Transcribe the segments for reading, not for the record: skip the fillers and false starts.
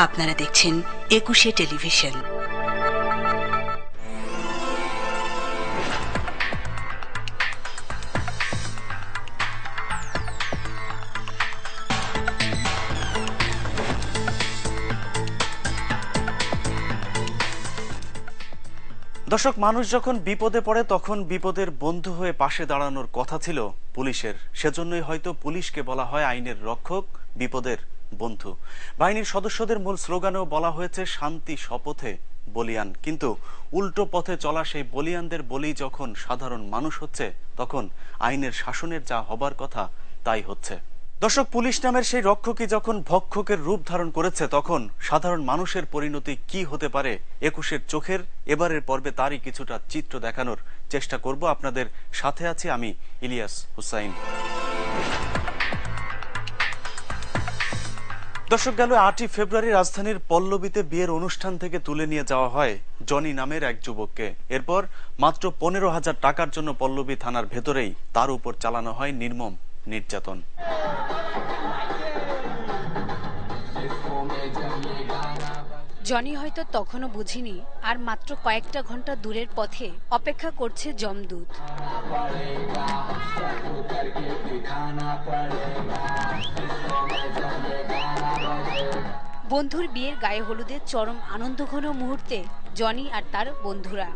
আপনারা দেখছেন একুশে টেলিভিশন। দর্শক, মানুষ যখন বিপদে পড়ে তখন বিপদের বন্ধু হয়ে পাশে দাঁড়ানোর কথা ছিল পুলিশের। সেজন্যই হয়তো পুলিশকে বলা হয় আইনের রক্ষক, বিপদের বন্ধু। বাহিনীর সদস্যদের মূল স্লোগানেও বলা হয়েছে শান্তি শপথে বলিয়ান। কিন্তু উল্টো পথে চলা সেই বলিয়ানদের বলি যখন সাধারণ মানুষ হচ্ছে, তখন আইনের শাসনের যা হবার কথা তাই হচ্ছে। দর্শক, পুলিশ নামের সেই রক্ষকই যখন ভক্ষকের রূপ ধারণ করেছে, তখন সাধারণ মানুষের পরিণতি কি হতে পারে একুশের চোখের এবারের পর্বে তারই কিছুটা চিত্র দেখানোর চেষ্টা করব। আপনাদের সাথে আছি আমি, ইলিয়াস হুসাইন। দর্শক, গেল 8ই ফেব্রুয়ারি রাজধানীর পল্লবীতে বিয়ের অনুষ্ঠান থেকে তুলে নিয়ে যাওয়া হয় জনি নামের এক যুবককে। এরপর মাত্র 15,000 টাকার জন্য পল্লবী থানার ভেতরেই তার উপর চালানো হয় নির্মম নির্যাতন। জনি হয়তো তখনও বুঝিনি আর মাত্র কয়েকটা ঘন্টা দূরের পথে অপেক্ষা করছে যমদূত। বন্ধুর বিয়ের গায়ে হলুদের চরম আনন্দঘন মুহূর্তে জনি আর তার বন্ধুরা।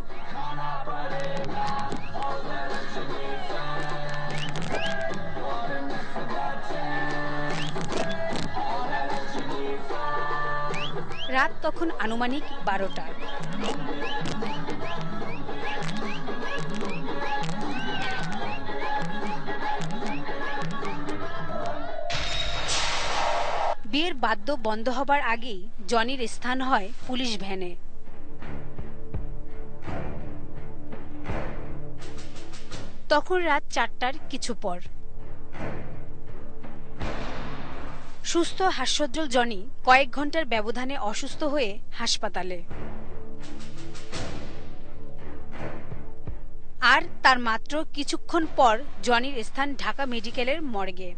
রাত তখন আনুমানিক 12টা। বিয়ের বাদ্য বন্ধ হবার আগেই জনির স্থান হয় পুলিশ ভ্যানে। তখন রাত 4টার কিছু পর। সুস্থ হাস্যোজ্জ্বল জনি কয়েক ঘন্টার ব্যবধানে অসুস্থ হয়ে হাসপাতালে। আর তার মাত্র কিছুক্ষণ পর জনির স্থান ঢাকা মেডিকেলের মর্গে।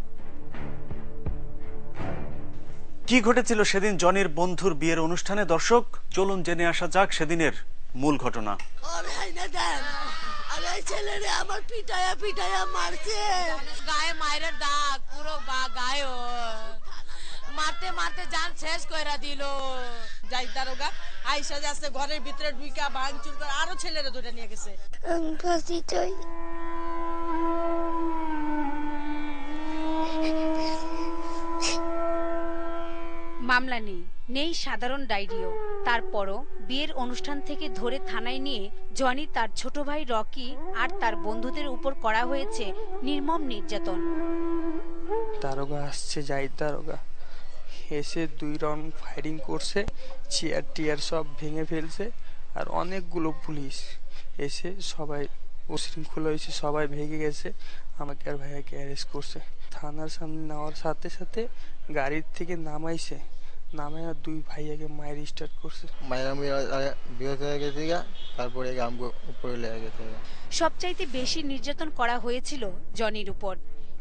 কি ঘটেছিল সেদিন জনির বন্ধুর বিয়ের অনুষ্ঠানে? দর্শক, চলুন জেনে আসা যাক সেদিনের মূল ঘটনা। ছেলেরে আমার পিটায়া পিটায়া মারছে, গায়ে মায়ের দাগ পুরো গায়ে মারতে মারতে জান শেষ কইরা দিল। যাই দারোগা আইসা যাচ্ছে ঘরের ভিতরে ঢুইকা ভাঙচুর করে আরো ছেলেরে ধরে নিয়ে গেছে। ফাঁসি চাই। মামলা নেই সাধারণ ডায়েরিও। তারপরও বিয়ের অনুষ্ঠান থেকে ধরে থানায় নিয়ে জনি, তার ছোট ভাই রকি আর তার বন্ধুদের উপর করা হয়েছে নির্মম নির্যাতন। দারোগা আসছে, যাই দারোগা এসে 2 রাউন্ড ফায়ারিং করছে, চেয়ার টিয়ার সব ভেঙে ফেলছে। আর অনেকগুলো পুলিশ এসে সবাই উশৃঙ্খল হয়েছে, সবাই ভেঙে গেছে। আমাকে আর ভাইয়াকে অ্যারেস্ট করছে। থানার সামনে নেওয়ার সাথে সাথে গাড়ির থেকে নামাইছে, নামায় 2 ভাইয়াকে মায়ের স্টার্ট করছে। তারপরে উপরে লেগে গেছে। সবচাইতে বেশি নির্যাতন করা হয়েছিল জনির উপর।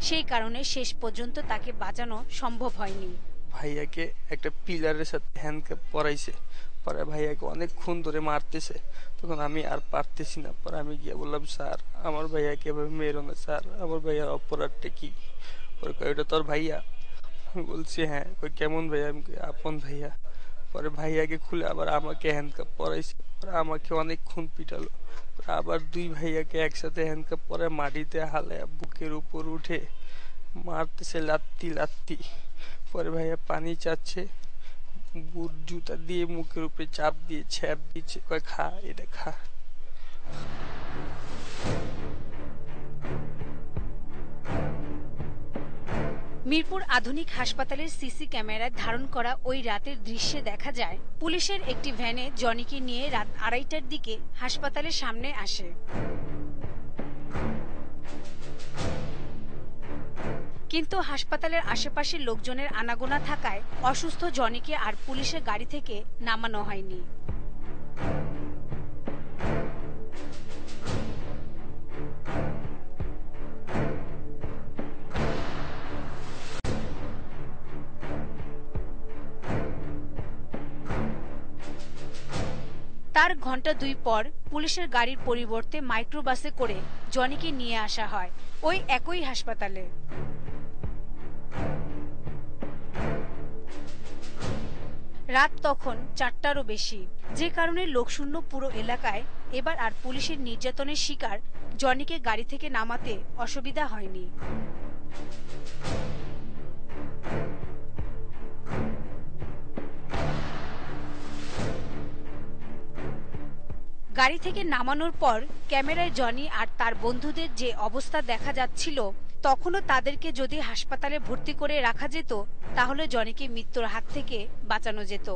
সেই কারণে শেষ পর্যন্ত তাকে বাঁচানো সম্ভব হয়নি। ভাইয়াকে একটা পিলারের সাথে হ্যান্ডকাপ পরাইছে, পরে ভাইয়াকে অনেকক্ষণ ধরে মারতেছে। তখন আমি আর পারতেছি না, পরে আমি গিয়ে বললাম, স্যার আমার ভাইয়াকে এভাবে মেরো না স্যার, আমার ভাইয়ার অপরাধটা কি? পরে কই, ওটা তোর ভাইয়া? বলছি হ্যাঁ। কই কেমন ভাইয়া? আমি আপন ভাইয়া। পরে ভাইয়াকে খুলে আবার আমাকে হ্যান্ডকাপ পরাইছে, পরে আমাকে অনেকক্ষণ পিটালো। আবার 2 ভাইয়াকে একসাথে হ্যান্ডকাপ পরে মাটিতে হালায় বুকের উপর উঠে মারতেছে লাত্তি লাত্তি। পরে ভাইয়া পানি চাচ্ছে, বুট জুতা দিয়ে মুখের উপরে চাপ দিয়ে ছ্যাপ দিচ্ছে, কয় খা, এটা খা। মিরপুর আধুনিক হাসপাতালের সিসি ক্যামেরায় ধারণ করা ওই রাতের দৃশ্যে দেখা যায় পুলিশের একটি ভ্যানে জনিকে নিয়ে রাত 2:30টার দিকে হাসপাতালের সামনে আসে। কিন্তু হাসপাতালের আশেপাশের লোকজনের আনাগোনা থাকায় অসুস্থ জনিকে আর পুলিশের গাড়ি থেকে নামানো হয়নি। তার ঘন্টা 2 পর পুলিশের গাড়ির পরিবর্তে মাইক্রোবাসে করে জনিকে নিয়ে আসা হয় ওই একই হাসপাতালে। রাত তখন 4টারও বেশি, যে কারণে লোকশূন্য পুরো এলাকায় এবার আর পুলিশের নির্যাতনের শিকার জনিকে গাড়ি থেকে নামাতে অসুবিধা হয়নি। গাড়ি থেকে নামানোর পর ক্যামেরায় জনি আর তার বন্ধুদের যে অবস্থা দেখা যাচ্ছিল, তখনও তাদেরকে যদি হাসপাতালে ভর্তি করে রাখা যেত তাহলে জনিকে মৃত্যুর হাত থেকে বাঁচানো যেত।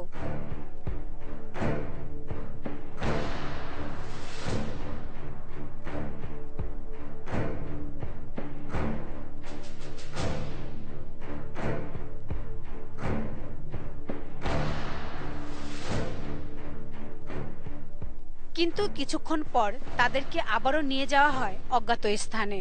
কিন্তু কিছুক্ষণ পর তাদেরকে আবারও নিয়ে যাওয়া হয় অজ্ঞাত স্থানে।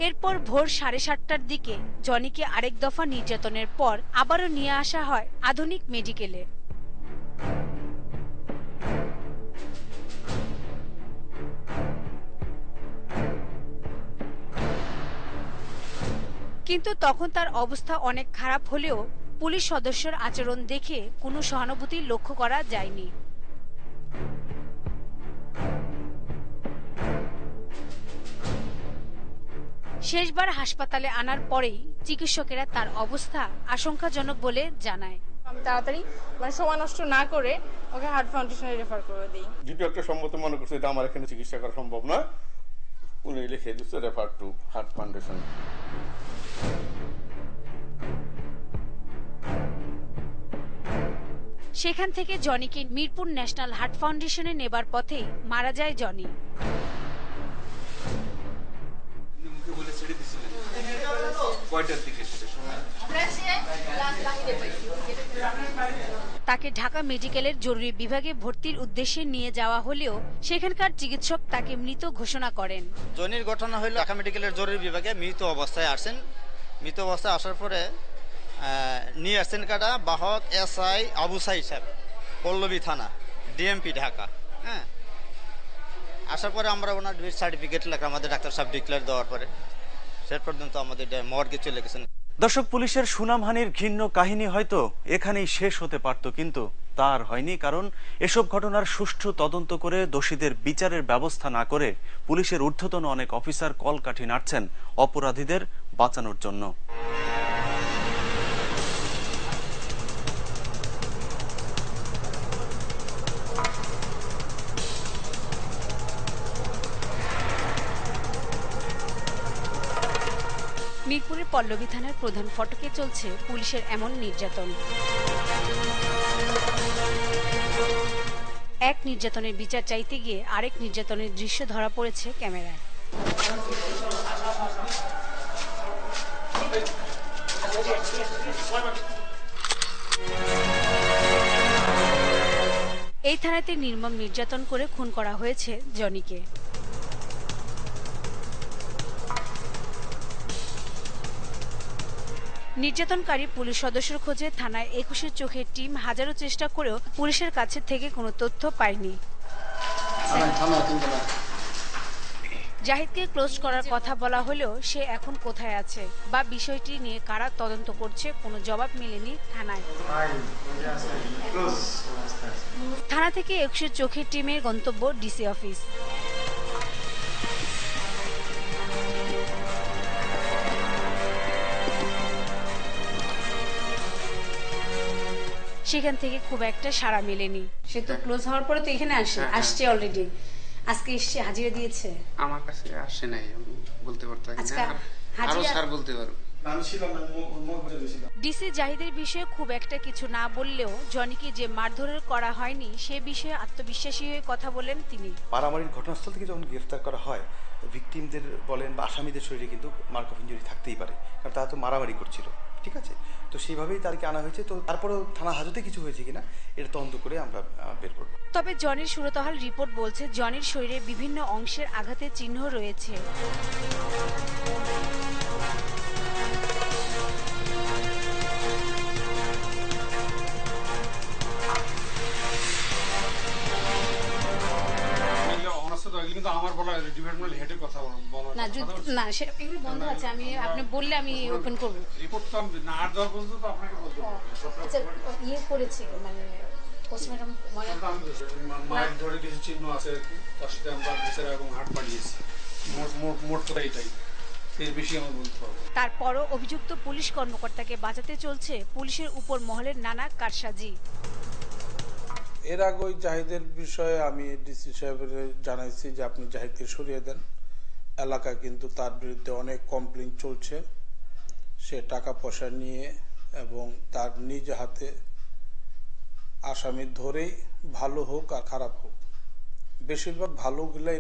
এরপর ভোর 7:30টার দিকে জনিকে আরেক দফা নির্যাতনের পর আবারও নিয়ে আসা হয় আধুনিক মেডিকেলে। কিন্তু তখন তার অবস্থা অনেক খারাপ হলেও পুলিশ সদস্যের আচরণ দেখে কোনো সহানুভূতি লক্ষ্য করা যায়নি। শেষবার হাসপাতালে আনার পরেই চিকিৎসকেরা তার অবস্থা আশঙ্কাজনক বলে জানায়। আমি তাড়াতাড়ি সময় নষ্ট না করে ওকে হার্ট ফাউন্ডেশনে রেফার করে দিই। ডিপি একটা সম্মত মনে করছে এটা আমার এখানে চিকিৎসা করা সম্ভব নয়, উনি লিখে দিচ্ছে রেফার টু হার্ট ফাউন্ডেশন। সেখান থেকে জনিকে মিরপুর ন্যাশনাল হার্ট ফাউন্ডেশনে নেবার পথেই মারা যায় জনি। তাকে ঢাকা মেডিকেলের জরুরি বিভাগে ভর্তির উদ্দেশ্যে নিয়ে যাওয়া হলেও সেখানকার চিকিৎসক তাকে মৃত ঘোষণা করেন। জনির ঘটনা হইল ঢাকা মেডিকেলের জরুরি বিভাগে মৃত অবস্থায় আসেন। মৃত অবস্থায় আসার পরে নিয়ে আসছেন কাটা বাহক SI আবু সাইদ সাহেব, পল্লবী থানা, DMP ঢাকা। হ্যাঁ, আসার পরে আমরা ওনার ডেথ সার্টিফিকেট লেখা আমাদের ডাক্তার সাহেব ডিক্লেয়ার দেওয়ার পরে সে পর্যন্ত আমাদের মর্গে চলে গেছেন। দর্শক, পুলিশের সুনামহানির ঘৃণ্য কাহিনী হয়তো এখানেই শেষ হতে পারত, কিন্তু তার হয়নি। কারণ এসব ঘটনার সুষ্ঠু তদন্ত করে দোষীদের বিচারের ব্যবস্থা না করে পুলিশের ঊর্ধ্বতন অনেক অফিসার কলকাঠি নাড়ছেন অপরাধীদের বাঁচানোর জন্য। মিরপুরের পল্লবী থানার প্রধান ফটকে চলছে পুলিশের এমন নির্যাতন। এক নির্যাতনের বিচার চাইতে গিয়ে আরেক নির্যাতনের দৃশ্য ধরা পড়েছে ক্যামেরায়। এই থানাতে নির্মম নির্যাতন করে খুন করা হয়েছে জনিকে। নির্যাতনকারী পুলিশ সদস্যের খোঁজে থানায় 21 চোখের টিম হাজারো চেষ্টা করেও পুলিশের কাছে থেকে কোনো তথ্য পায়নি। জাহিদকে ক্লোজ করার কথা বলা হলেও সে এখন কোথায় আছে বা বিষয়টি নিয়ে কারা তদন্ত করছে কোনো জবাব মেলেনি থানায়। থানা থেকে 21 চোখের টিমের গন্তব্য ডিসি অফিস। সেখান থেকে খুব একটা সাড়া মেলেনি। সে তো ক্লোজ হওয়ার পরে তো এখানে আসছে অলরেডি। আজকে এসে হাজিরা দিয়েছে। আমার কাছে আসে নাই, আমি বলতে পারতাম না, আরো স্যার বলতে পারো। ডিসি জাহিদের বিষয়ে খুব একটা কিছু না বললেও জনিকে যে মারধরের করা হয়নি সে বিষয়ে আত্মবিশ্বাসী হয়ে কথা বলেন তিনি। মারামারির ঘটনাস্থল থেকে যখন গ্রেফতার করা হয়, ভিকটিমদের বলেন বা আসামিদের শরীরে কিন্তু মার্ক অফ ইনজুরি থাকতেই পারে, কারণ তারা তো মারামারি করছিল। ঠিক আছে, তো সেইভাবেই তাদেরকে আনা হয়েছে। তো তারপরেও থানা হাজতে কিছু হয়েছে কিনা এটা তদন্ত করে আমরা বের করব। তবে জনির সুরতহাল রিপোর্ট বলছে জনির শরীরে বিভিন্ন অংশের আঘাতের চিহ্ন রয়েছে। না সেটা এগুলো বন্ধ আছে, আমি আপনি বললে আমি ওপেন করব। রিপোর্ট তো না দেওয়া পর্যন্ত তো আপনাকে বলতে হবে। আচ্ছা ইয়ে করেছি মানে পোস্টমর্টম মায়ের ধরে কিছু চিহ্ন আছে আর কি, তার সাথে আমরা বিচার এবং হাট পাঠিয়েছি। মোট কথা এটাই, এর বেশি আমি বলতে পারবো। তারপরও অভিযুক্ত পুলিশ কর্মকর্তাকে বাঁচাতে চলছে পুলিশের উপর মহলের নানা কারসাজি। এর আগে ওই জাহিদের বিষয়ে আমি ডিসি সাহেবের জানাইছি যে আপনি জাহিদকে সরিয়ে দেন। এলাকায় কিন্তু তার বিরুদ্ধে অনেক কমপ্লেইন চলছে, সে টাকা পয়সা নিয়ে এবং তার নিজ হাতে আসামি ধরেই ভালো হোক আর খারাপ হোক বেশিরভাগ ভালোগুলাই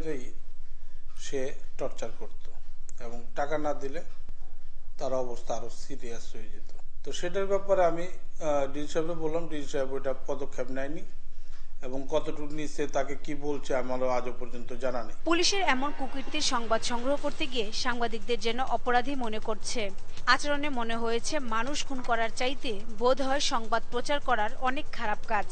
সে টর্চার করত এবং টাকা না দিলে তার অবস্থা আরো সিরিয়াস হয়ে যেত। তো সেটার ব্যাপারে আমি ডিসি সাহেবকে বললাম, ডিসি সাহেব ওইটা পদক্ষেপ নেয়নি এবং কতটুকু নিচ্ছে তাকে কি বলছে আমারও আজও পর্যন্ত জানা নেই। পুলিশের এমন কুকীর্তির সংবাদ সংগ্রহ করতে গিয়ে সাংবাদিকদের যেন অপরাধী মনে করছে। আচরণে মনে হয়েছে মানুষ খুন করার চাইতে বোধ হয় সংবাদ প্রচার করার অনেক খারাপ কাজ।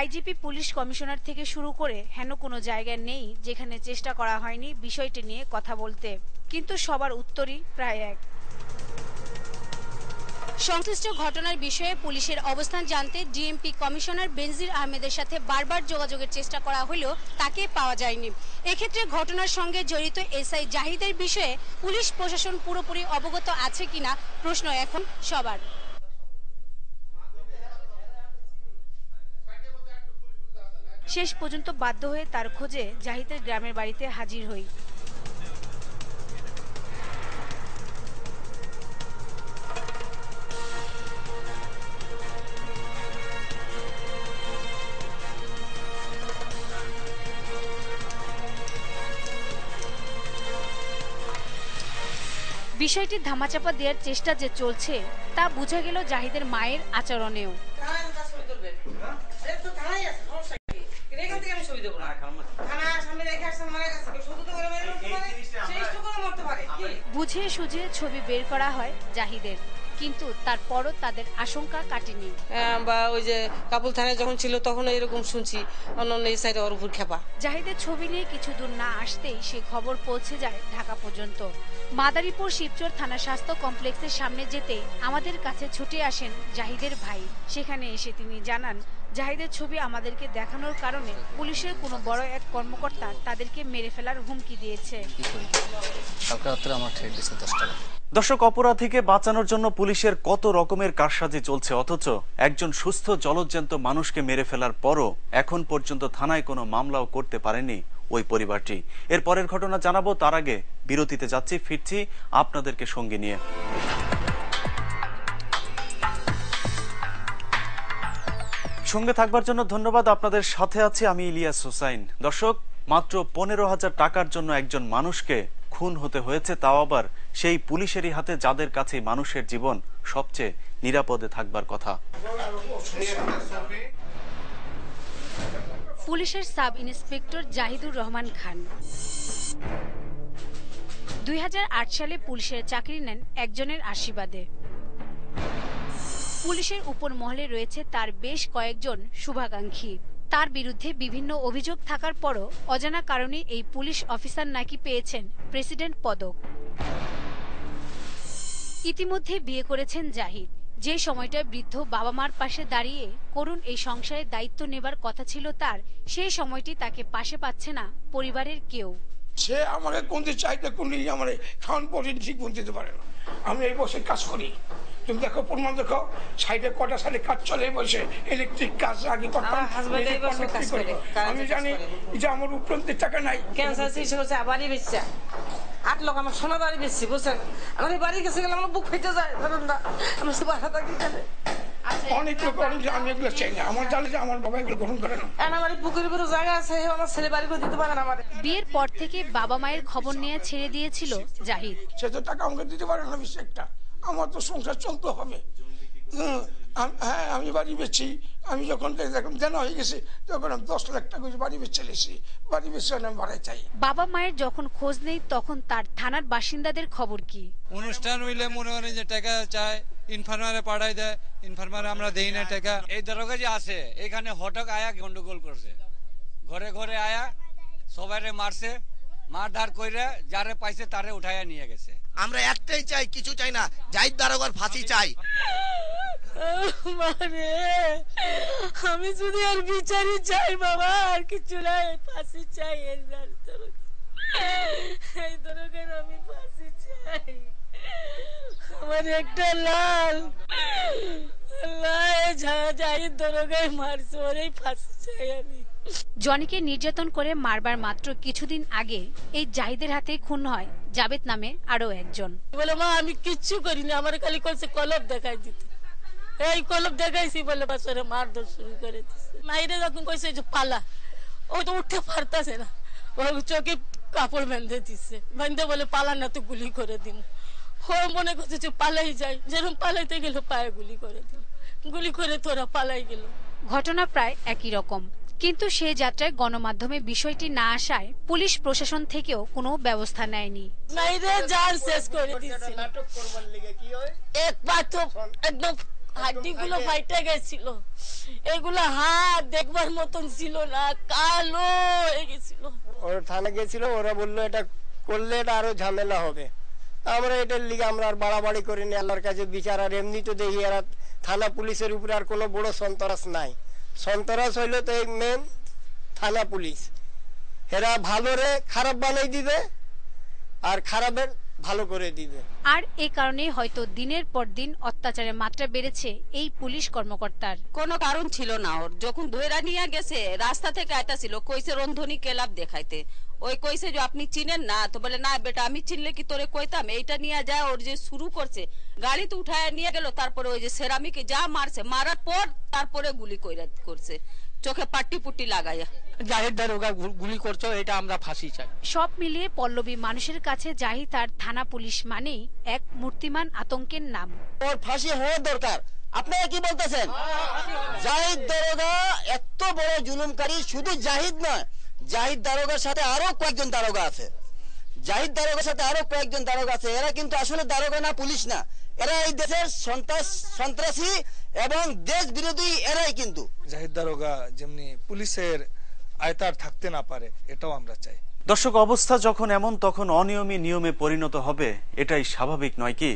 আইজিপি পুলিশ কমিশনার থেকে শুরু করে হেন কোনো জায়গায় নেই যেখানে চেষ্টা করা হয়নি বিষয়টি নিয়ে কথা বলতে, কিন্তু সবার উত্তরই প্রায় এক। সংশ্লিষ্ট ঘটনার বিষয়ে পুলিশের অবস্থান জানতে ডিএমপি কমিশনার বেনজির আহমেদের সাথে বারবার যোগাযোগের চেষ্টা করা হলেও তাকে পাওয়া যায়নি। এক্ষেত্রে ঘটনার সঙ্গে জড়িত এসআই জাহিদের বিষয়ে পুলিশ প্রশাসন পুরোপুরি অবগত আছে কিনা প্রশ্ন এখন সবার। শেষ পর্যন্ত বাধ্য হয়ে তার খোঁজে জাহিদের গ্রামের বাড়িতে হাজির হই। বিষয়টি ধামাচাপা দেওয়ার চেষ্টা যে চলছে তা বোঝা গেল জাহিদের মায়ের আচরণেও। বুঝে সুঝে ছবি বের করা হয় জাহিদের, কিন্তু তারপরও তাদের আশঙ্কা কাটেনি। বা ওই যে কাপুল থানায় যখন ছিল তখন এরকম শুনছি অন্য এই সাইডে ওর উপর খেপা। জাহিদের ছবি নিয়ে কিছু দূর না আসতেই সে খবর পৌঁছে যায় ঢাকা পর্যন্ত। মাদারীপুর শিবচর থানা স্বাস্থ্য কমপ্লেক্সের সামনে যেতে আমাদের কাছে ছুটে আসেন জাহিদের ভাই। সেখানে এসে তিনি জানান জাহিদের ছবি আমাদেরকে দেখানোর কারণে পুলিশের কোনো বড় এক কর্মকর্তা তাদেরকে মেরে ফেলার হুমকি দিয়েছে। দর্শক, অপরাধীকে বাঁচানোর জন্য পুলিশের কত রকমের কারসাজি চলছে, অথচ একজন সুস্থ জলজ্যান্ত মানুষকে মেরে ফেলার পরও এখন পর্যন্ত থানায় কোনো মামলাও করতে পারেনি ওই পরিবারটি। এর পরের ঘটনা জানাবো, তার আগে বিরতিতে যাচ্ছি, ফিরছি আপনাদেরকে সঙ্গে নিয়ে। সঙ্গে থাকবার জন্য ধন্যবাদ। আপনাদের সাথে আছি আমি ইলিয়াস হোসাইন। দর্শক, মাত্র 15,000 টাকার জন্য একজন মানুষকে খুন হতে হয়েছে, তাও আবার সেই পুলিশেরই হাতে যাদের কাছে মানুষের জীবন সবচেয়ে নিরাপদে থাকবার কথা। পুলিশের সাব ইন্সপেক্টর জাহিদুর রহমান খান 2008 সালে পুলিশের চাকরি নেন একজনের আশীর্বাদে। পুলিশের উপর মহলে রয়েছে তার বেশ কয়েকজন শুভাকাঙ্ক্ষী। তার বিরুদ্ধে বিভিন্ন অভিযোগ থাকার পরও অজানা কারণে এই পুলিশ অফিসার নাকি পেয়েছেন প্রেসিডেন্ট পদক। ইতিমধ্যে বিয়ে করেছেন জাহিদ। যে সময়টা বৃদ্ধ বাবা মার পাশে দাঁড়িয়ে করুণ এই সংসারের দায়িত্ব নেবার কথা ছিল তার, সেই সময়টি তাকে পাশে পাচ্ছে না পরিবারের কেউ। সে আমাকে কোনটি চাইতে কোনটি আমার খাওয়ান পর্যন্ত ঠিক দিতে পারে না। আমি এই বসে কাজ করি, তুমি দেখো প্রমাণ দেখো, সাইডে কটা সালে কাজ চলে বসে ইলেকট্রিক কাজ আগে করতাম। আমি জানি যে আমার উপরন্তের টাকা নাই। ক্যান্সার চিকিৎসা করছে, বাড়ি বেচছে 8 লাখ, আমার সোনা বাড়ি বেচছি বুঝছেন। আমার এই বাড়ি গেছে গেলে আমার বুক ফেটে যায়, জানেন না। আমার সে বাসা থাকি জানে। আচ্ছা অনেক লোক অনেক, আমি এগুলো চাই না। আমার জানে যে আমার বাবা এগুলো গ্রহণ করে না। আমার পুকুরের ভিতরে জায়গা আছে, আমার ছেলে বাড়ি করে দিতে পারে না। আমার বিয়ের পর থেকে বাবা মায়ের খবর নিয়ে ছেড়ে দিয়েছিল জাহিদ। সে তো টাকা আমাকে দিতে পারে না বেশি একটা, আমার তো সংসার চলতে হবে। হ্যাঁ, আমি বাড়ি বেচি, আমি যখন জানা হয়ে গেছে তখন আমি 10 লাখ টাকা বাড়ি বেচে এসেছি, বাড়ি বেচে আমি ভাড়ায় চাই। বাবা মায়ের যখন খোঁজ নেই তখন তার থানার বাসিন্দাদের খবর কি? অনুষ্ঠান হইলে মনে করেন যে টাকা চায়, ইনফরমারে পাঠাই দেয়, ইনফরমারে আমরা দেই না টাকা। এই দরগা যে আছে এখানে হঠাৎ আয়া গন্ডগোল করছে, ঘরে ঘরে আয়া সবাইরে মারছে, মারধার কইরা যারে পাইছে তারে উঠাইয়া নিয়ে গেছে। আমরা একটাই চাই, কিছু চাই না, জাহিদ দারোগার ফাঁসি চাই। মানে আমি যদি আর বিচারি চাই বাবা, আর কিছু নাই, ফাঁসি চাই। এই দরকার আমি ফাঁসি চাই। আমার একটা লাল জাহিদ দরগায় মারছে, ওরেই ফাঁসি চাই আমি। জনিকে নির্যাতন করে মারবার মাত্র কিছুদিন আগে এই জাহিদের হাতে খুন হয় জাবেদ নামে আরো একজন। বলে মা আমি কিচ্ছু করিনি, আমার খালি কলসে কলব দেখাই দিতে, এই কলব দেখাইছি বলে বাচ্চারা মারধর শুরু করে দিচ্ছে। মাইরে যখন কইছে যে পালা, ও তো উঠতে পারতাছে না, ও চোখে কাপড় বেঁধে দিচ্ছে, বেঁধে বলে পালা না তো গুলি করে দিন। ও মনে করছে যে পালাই যায়, যেরকম পালাইতে গেল পায়ে গুলি করে দিল, গুলি করে তোরা পালাই গেল। ঘটনা প্রায় একই রকম, কিন্তু সেই যাত্রায় গণমাধ্যমে বিষয়টি না আসায় পুলিশ প্রশাসন থেকেও কোনো ব্যবস্থা নেয়নি। মাইরে জান শেষ করে দিচ্ছে। এক পা তো একদম হাড্ডিগুলো ফাইটে গেছিল, এগুলো হাত দেখবার মতন ছিল না, কালো হয়ে গেছিল। ওরা থানা গেছিল, ওরা বললো এটা করলে এটা আরো ঝামেলা হবে। আমরা এটার লিগে আমরা আর বাড়াবাড়ি করিনি, আল্লাহর কাছে বিচার। আর এমনি তো দেখি এরা থানা পুলিশের উপরে আর কোনো বড় সন্ত্রাস নাই। সন্ত্রাস হইলো তো এই মেন থানা পুলিশ, এরা ভালোরে খারাপ বানাই দিবে আর খারাপের ভালো করে দিবে। আর এই কারণে হয়তো দিনের পর দিন অত্যাচারের মাত্রা বেড়েছে এই পুলিশ কর্মকর্তার। কোনো কারণ ছিল না ওর, যখন ধইরা নিয়ে গেছে রাস্তা থেকে আইতাছিল, কইছে রন্ধনী ক্লাব দেখাইতে। ওই কইছে যে আপনি চিনেন না, তো বলে না বেটা আমি চিনলে কি তোরে কইতাম। এইটা নিয়ে যায় ওর যে শুরু করছে, গাড়িতে উঠায় নিয়ে গেল, তারপরে ওই যে সেরামিকে যা মারছে, মারার পর তারপরে গুলি করছে, চোখে পাট্টি পুট্টি লাগাইয়া। জাহিদ দারোগা গুলি করছো, এটা আমরা ফাঁসি চাই। সব মিলিয়ে পল্লবী মানুষের কাছে জাহিদ আর থানা পুলিশ মানেই এক মূর্তিমান আতঙ্কের নাম। ওর ফাঁসি হওয়া দরকার। আপনারা কি বলতেছেন? জাহিদ দারোগা এত বড় জুলুমকারী, শুধু জাহিদ নয়, জাহিদ দারোগার সাথে আরো কয়েকজন দারোগা আছে, জাহিদ দারোগার সাথে আরো কয়েকজন দারোগা আছে। এরা কিন্তু আসলে দারোগা না, পুলিশ না, এরা এই দেশের সন্ত্রাসী এবং দেশ বিরোধী এরাই। কিন্তু জাহিদ দারোগা যেমনি পুলিশের আয়তার থাকতে না পারে, এটাও আমরা চাই। দর্শক, অবস্থা যখন এমন তখন অনিয়মই নিয়মে পরিণত হবে, এটাই স্বাভাবিক নয় কি?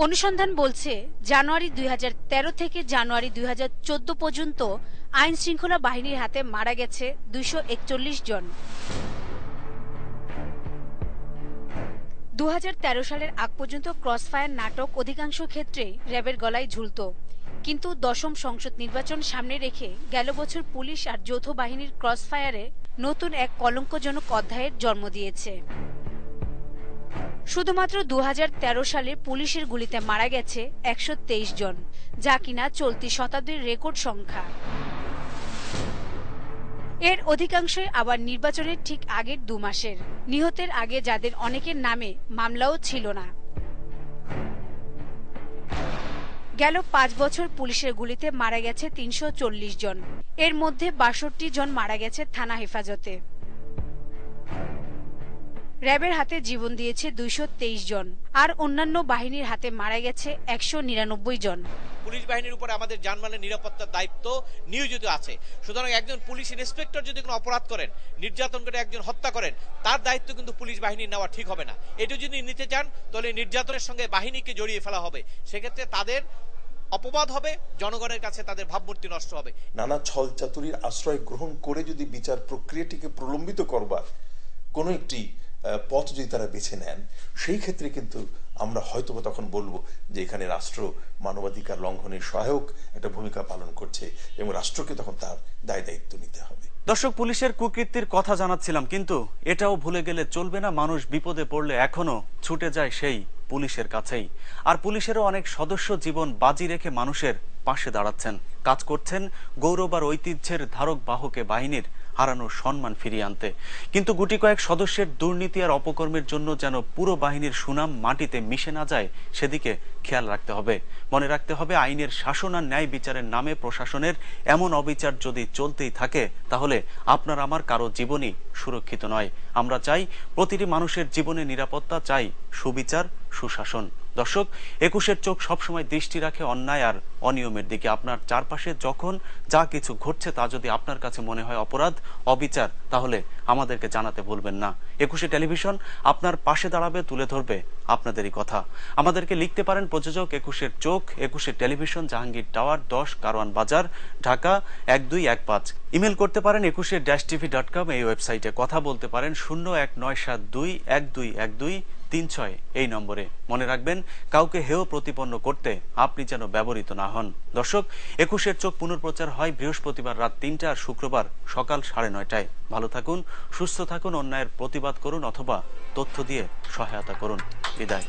অনুসন্ধান বলছে জানুয়ারি 2013 থেকে জানুয়ারি 2014 পর্যন্ত আইন শৃঙ্খলা বাহিনীর হাতে মারা গেছে 241 জন। 2013 সালের আগ পর্যন্ত ক্রসফায়ার নাটক অধিকাংশ ক্ষেত্রে র্যাবের গলায় ঝুলত, কিন্তু দশম সংসদ নির্বাচন সামনে রেখে গেল বছর পুলিশ আর যৌথ বাহিনীর ক্রসফায়ারে নতুন এক কলঙ্কজনক অধ্যায়ের জন্ম দিয়েছে। শুধুমাত্র 2013 সালে পুলিশের গুলিতে মারা গেছে 123 জন, যা কিনা চলতি শতাব্দীর রেকর্ড সংখ্যা। এর অধিকাংশই আবার নির্বাচনের ঠিক আগের 2 মাসের। নিহতের আগে যাদের অনেকের নামে মামলাও ছিল না। গেল 5 বছর পুলিশের গুলিতে মারা গেছে 340 জন, এর মধ্যে 62 জন মারা গেছে থানা হেফাজতে। র্যাবের হাতে জীবন দিয়েছে 223 জন, আর অন্যান্য বাহিনীর হাতে মারা গেছে 199 জন। পুলিশ বাহিনীর উপরে আমাদের জানমালের নিরাপত্তার দায়িত্ব নিয়োজিত আছে। সুতরাং একজন পুলিশ ইন্সপেক্টর যদি কোনো অপরাধ করেন, নির্যাতন করে একজন হত্যা করেন, তার দায়িত্ব কিন্তু পুলিশ বাহিনীর নেওয়া ঠিক হবে না। এটা যদি নিতে চান তাহলে নির্যাতনের সঙ্গে বাহিনীকে জড়িয়ে ফেলা হবে, সেক্ষেত্রে তাদের অপবাদ হবে, জনগণের কাছে তাদের ভাবমূর্তি নষ্ট হবে। নানা ছল চাতুরির আশ্রয় গ্রহণ করে যদি বিচার প্রক্রিয়াটিকে প্রলম্বিত করবার কোনো একটি পথ যদি তারা বেছে নেন, সেই ক্ষেত্রে কিন্তু আমরা হয়তো তখন বলবো যে এখানে রাষ্ট্র মানবাধিকার লঙ্ঘনের সহায়ক একটা ভূমিকা পালন করছে এবং রাষ্ট্রকে তখন তার দায় দায়িত্ব নিতে হবে। দর্শক, পুলিশের কুকীর্তির কথা জানাচ্ছিলাম, কিন্তু এটাও ভুলে গেলে চলবে না, মানুষ বিপদে পড়লে এখনো ছুটে যায় সেই পুলিশের কাছেই। আর পুলিশেরও অনেক সদস্য জীবন বাজি রেখে মানুষের পাশে দাঁড়াচ্ছেন, কাজ করছেন গৌরব আর ঐতিহ্যের ধারক বাহকে বাহিনীর হারানো সম্মান ফিরিয়ে আনতে। কিন্তু গুটি কয়েক সদস্যের দুর্নীতি আর অপকর্মের জন্য যেন পুরো বাহিনীর সুনাম মাটিতে মিশে না যায়, সেদিকে খেয়াল রাখতে হবে। মনে রাখতে হবে, আইনের শাসন আর ন্যায় বিচারের নামে প্রশাসনের এমন অবিচার যদি চলতেই থাকে, তাহলে আপনার আমার কারো জীবনই সুরক্ষিত নয়। আমরা চাই প্রতিটি মানুষের জীবনে নিরাপত্তা, চাই সুবিচার, সুশাসন। দর্শক, ২১-এর চোখ সবসময় দৃষ্টি রাখে অন্যায় আর অনিয়মের দিকে। আপনার চারপাশে যখন যা কিছু ঘটছে তা যদি আপনার কাছে মনে হয় অপরাধ, অবিচার, তাহলে আমাদেরকে জানাতে ভুলবেন না। ২১ টেলিভিশন আপনার পাশে দাঁড়াবে, তুলে ধরবে আপনাদেরই কথা। আমাদেরকে লিখতে পারেন প্রযোজক ২১-এর চোখ, ২১ টেলিভিশন, জাহাঙ্গীর টাওয়ার, ১০ কারওয়ান বাজার, ঢাকা ১২১৫। ইমেল করতে পারেন 21tv.com এই ওয়েবসাইটে। কথা বলতে পারেন 01972121236 এই নম্বরে। মনে রাখবেন, কাউকে হেয় প্রতিপন্ন করতে আপনি যেন ব্যবহৃত না হন। দর্শক, ২১-এর চোখ পুনঃপ্রচার হয় বৃহস্পতিবার রাত ৩টা আর শুক্রবার সকাল ৯:৩০। ভালো থাকুন, সুস্থ থাকুন, অন্যায়ের প্রতিবাদ করুন অথবা তথ্য দিয়ে সহায়তা করুন। বিদায়।